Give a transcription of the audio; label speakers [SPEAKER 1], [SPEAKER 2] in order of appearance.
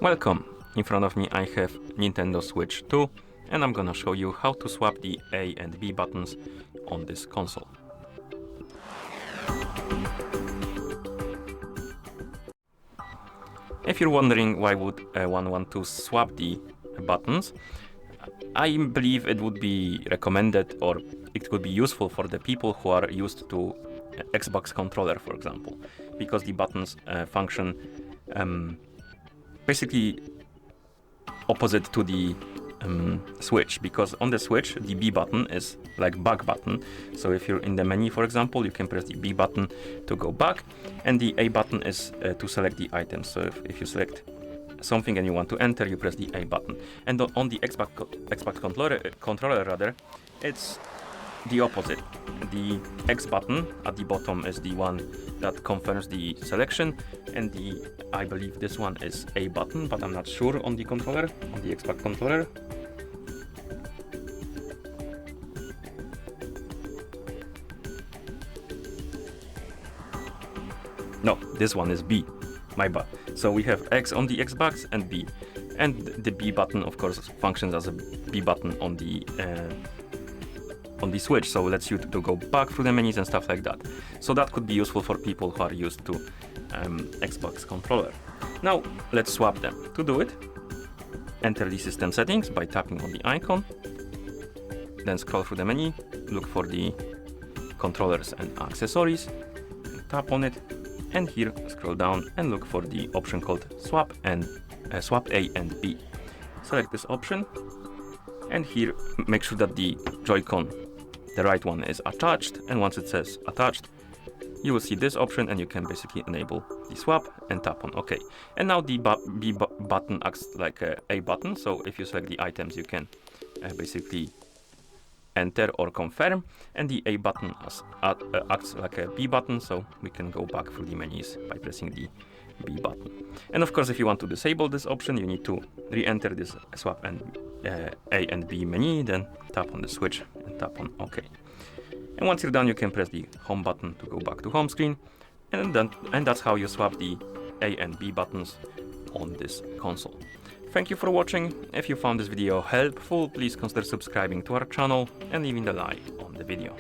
[SPEAKER 1] Welcome! In front of me I have Nintendo Switch 2 and I'm gonna show you how to swap the A and B buttons on this console. If you're wondering why would one want to swap the buttons, I believe it would be recommended or it could be useful for the people who are used to Xbox controller, for example, because the buttons function basically opposite to the Switch, because on the Switch the B button is like back button. So if you're in the menu, for example, you can press the B button to go back, and the A button is to select the item. So if you select something and you want to enter, you press the A button. And on the Xbox controller rather, it's the opposite. The X button at the bottom is the one that confirms the selection, and I believe this one is A button, but I'm not sure on the controller, on the Xbox controller. No, this one is B. My bad. So we have X on the Xbox and B. And the B button, of course, functions as a B button on the Switch, so lets you to go back through the menus and stuff like that. So that could be useful for people who are used to Xbox controller. Now let's swap them. To do it, enter the system settings by tapping on the icon, then scroll through the menu, look for the controllers and accessories, and tap on it, and here scroll down and look for the option called swap A and B. Select this option, and here make sure that the Joy-Con, the right one, is attached, and once it says attached, you will see this option and you can basically enable the swap and tap on OK. And now the B button acts like a button, so if you select the items you can basically enter or confirm, and the A button acts like a B button, so we can go back through the menus by pressing the B button. And of course, if you want to disable this option, you need to re-enter this swap and A and B menu, then tap on the switch and tap on OK. And once you're done, you can press the home button to go back to home screen, and that's how you swap the A and B buttons on this console. Thank you for watching. If you found this video helpful, please consider subscribing to our channel and leaving a like on the video.